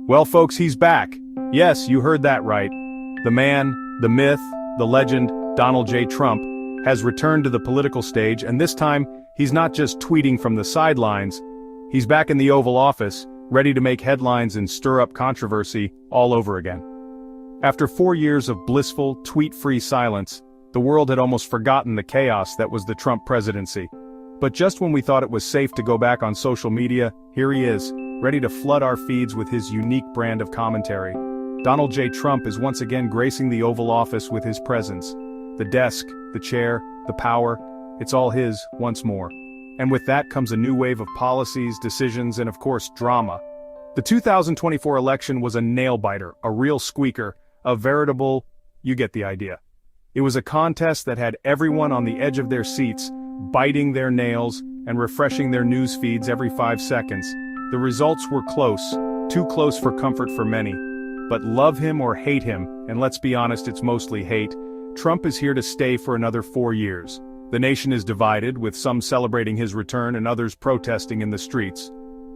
Well, folks, he's back. Yes, you heard that right. The man, the myth, the legend, Donald J. Trump, has returned to the political stage, and this time, he's not just tweeting from the sidelines. He's back in the Oval Office, ready to make headlines and stir up controversy all over again. After 4 years of blissful, tweet-free silence, the world had almost forgotten the chaos that was the Trump presidency. But just when we thought it was safe to go back on social media, here he is, ready to flood our feeds with his unique brand of commentary. Donald J. Trump is once again gracing the Oval Office with his presence. The desk, the chair, the power, it's all his, once more. And with that comes a new wave of policies, decisions, and of course, drama. The 2024 election was a nail-biter, a real squeaker, a veritable, you get the idea. It was a contest that had everyone on the edge of their seats, biting their nails and refreshing their news feeds every 5 seconds. The results were close, too close for comfort for many. But love him or hate him, and let's be honest, it's mostly hate, Trump is here to stay for another 4 years. The nation is divided, with some celebrating his return and others protesting in the streets.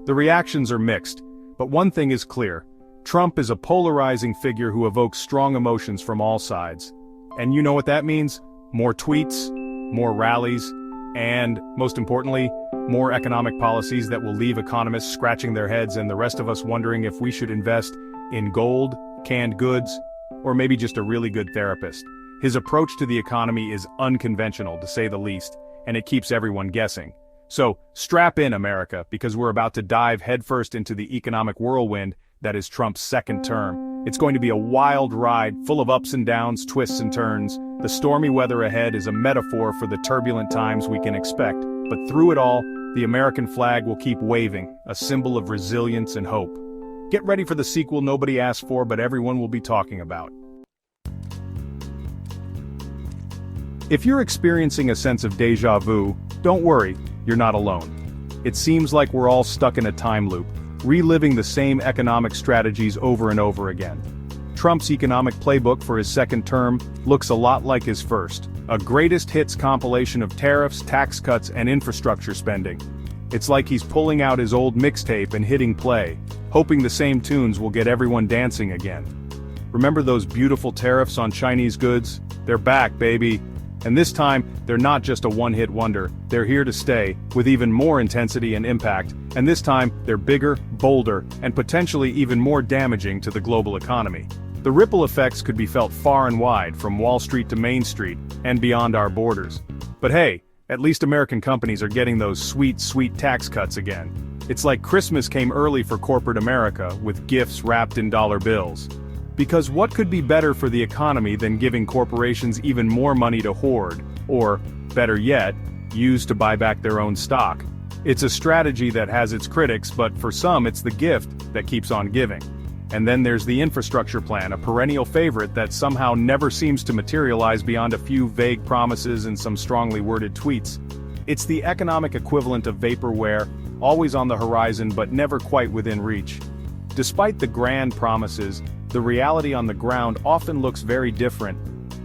The reactions are mixed, but one thing is clear. Trump is a polarizing figure who evokes strong emotions from all sides. And you know what that means? More tweets, more rallies, and, most importantly, more economic policies that will leave economists scratching their heads and the rest of us wondering if we should invest in gold, canned goods, or maybe just a really good therapist. His approach to the economy is unconventional, to say the least, and it keeps everyone guessing. So, strap in, America, because we're about to dive headfirst into the economic whirlwind that is Trump's second term. It's going to be a wild ride, full of ups and downs, twists and turns. The stormy weather ahead is a metaphor for the turbulent times we can expect, but through it all, the American flag will keep waving, a symbol of resilience and hope. Get ready for the sequel nobody asked for, but everyone will be talking about. If you're experiencing a sense of déjà vu, don't worry, you're not alone. It seems like we're all stuck in a time loop, reliving the same economic strategies over and over again. Trump's economic playbook for his second term looks a lot like his first, a greatest hits compilation of tariffs, tax cuts, and infrastructure spending. It's like he's pulling out his old mixtape and hitting play, hoping the same tunes will get everyone dancing again. Remember those beautiful tariffs on Chinese goods? They're back, baby. And this time, they're not just a one-hit wonder, they're here to stay, with even more intensity and impact, and this time, they're bigger, bolder, and potentially even more damaging to the global economy. The ripple effects could be felt far and wide, from Wall Street to Main Street, and beyond our borders. But hey, at least American companies are getting those sweet, sweet tax cuts again. It's like Christmas came early for corporate America, with gifts wrapped in dollar bills. Because what could be better for the economy than giving corporations even more money to hoard, or, better yet, use to buy back their own stock? It's a strategy that has its critics, but for some it's the gift that keeps on giving. And then there's the infrastructure plan, a perennial favorite that somehow never seems to materialize beyond a few vague promises and some strongly worded tweets. It's the economic equivalent of vaporware, always on the horizon but never quite within reach. Despite the grand promises, the reality on the ground often looks very different.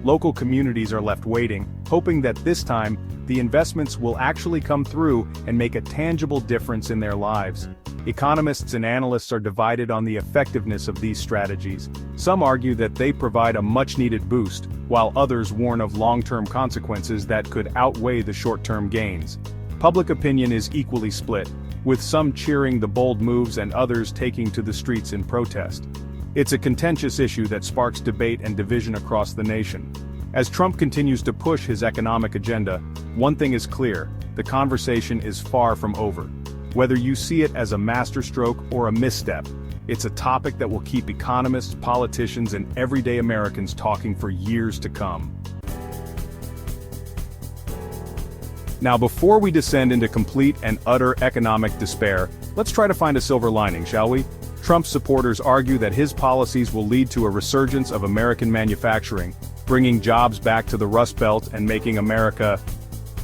Local communities are left waiting, hoping that this time, the investments will actually come through and make a tangible difference in their lives. Economists and analysts are divided on the effectiveness of these strategies. Some argue that they provide a much-needed boost, while others warn of long-term consequences that could outweigh the short-term gains. Public opinion is equally split, with some cheering the bold moves and others taking to the streets in protest. It's a contentious issue that sparks debate and division across the nation. As Trump continues to push his economic agenda, one thing is clear: the conversation is far from over. Whether you see it as a masterstroke or a misstep, it's a topic that will keep economists, politicians, and everyday Americans talking for years to come. Now, before we descend into complete and utter economic despair, let's try to find a silver lining, shall we? Trump's supporters argue that his policies will lead to a resurgence of American manufacturing, bringing jobs back to the Rust Belt and making America,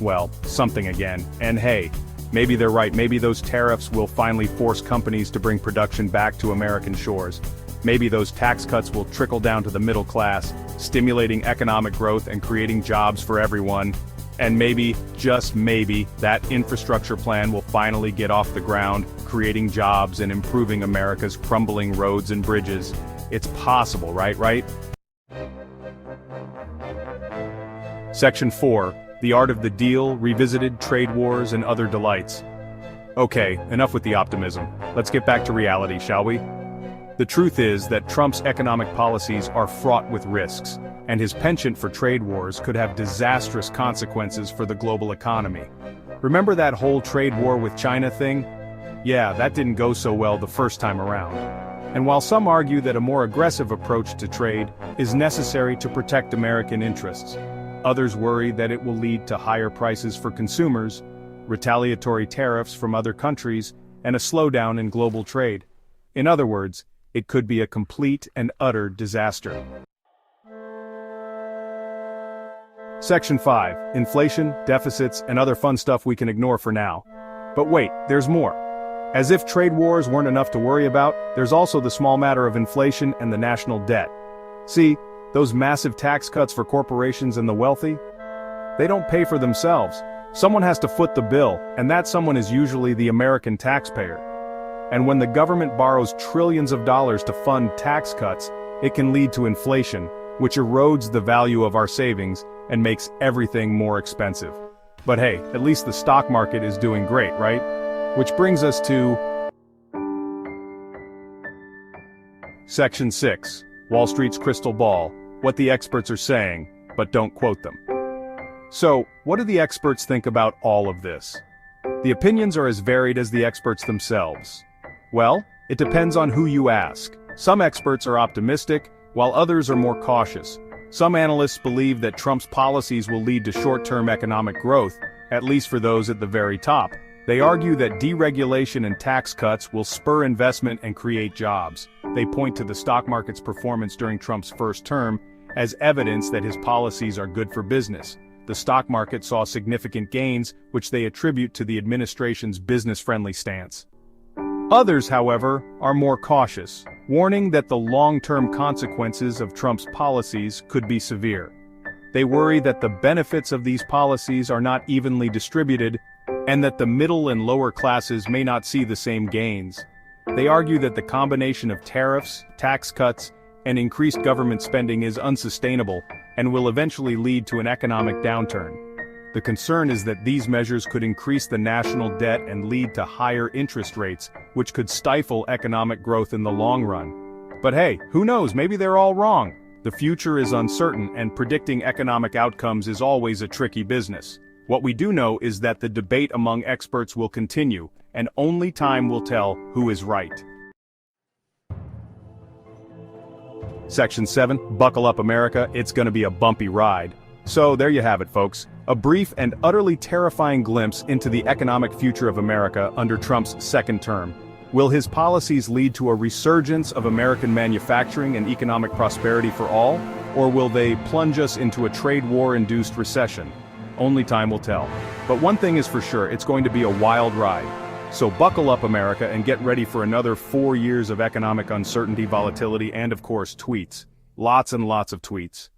well, something again. And hey, maybe they're right, maybe those tariffs will finally force companies to bring production back to American shores. Maybe those tax cuts will trickle down to the middle class, stimulating economic growth and creating jobs for everyone. And maybe, just maybe, that infrastructure plan will finally get off the ground, creating jobs and improving America's crumbling roads and bridges. It's possible, right? Section 4. The Art of the Deal, Revisited, Trade Wars, and Other Delights. Okay, enough with the optimism. Let's get back to reality, shall we? The truth is that Trump's economic policies are fraught with risks, and his penchant for trade wars could have disastrous consequences for the global economy. Remember that whole trade war with China thing? Yeah, that didn't go so well the first time around. And while some argue that a more aggressive approach to trade is necessary to protect American interests, others worry that it will lead to higher prices for consumers, retaliatory tariffs from other countries, and a slowdown in global trade. In other words, it could be a complete and utter disaster. Section 5. Inflation, deficits, and other fun stuff we can ignore for now. But wait, there's more. As if trade wars weren't enough to worry about, there's also the small matter of inflation and the national debt. See, those massive tax cuts for corporations and the wealthy? They don't pay for themselves. Someone has to foot the bill, and that someone is usually the American taxpayer. And when the government borrows trillions of dollars to fund tax cuts, it can lead to inflation, which erodes the value of our savings and makes everything more expensive. But hey, at least the stock market is doing great, right? Which brings us to Section 6. Wall Street's crystal ball, what the experts are saying, but don't quote them. So, what do the experts think about all of this? The opinions are as varied as the experts themselves. Well, it depends on who you ask. Some experts are optimistic, while others are more cautious. Some analysts believe that Trump's policies will lead to short-term economic growth, at least for those at the very top. They argue that deregulation and tax cuts will spur investment and create jobs. They point to the stock market's performance during Trump's first term as evidence that his policies are good for business. The stock market saw significant gains, which they attribute to the administration's business-friendly stance. Others, however, are more cautious, warning that the long-term consequences of Trump's policies could be severe. They worry that the benefits of these policies are not evenly distributed, and that the middle and lower classes may not see the same gains. They argue that the combination of tariffs, tax cuts, and increased government spending is unsustainable, and will eventually lead to an economic downturn. The concern is that these measures could increase the national debt and lead to higher interest rates, which could stifle economic growth in the long run. But hey, who knows, maybe they're all wrong. The future is uncertain, and predicting economic outcomes is always a tricky business. What we do know is that the debate among experts will continue, and only time will tell who is right. Section 7, Buckle Up America, it's gonna be a bumpy ride. So there you have it, folks. A brief and utterly terrifying glimpse into the economic future of America under Trump's second term. Will his policies lead to a resurgence of American manufacturing and economic prosperity for all, or will they plunge us into a trade war-induced recession? Only time will tell. But one thing is for sure, it's going to be a wild ride. So buckle up, America, and get ready for another 4 years of economic uncertainty, volatility, and of course, tweets. Lots and lots of tweets.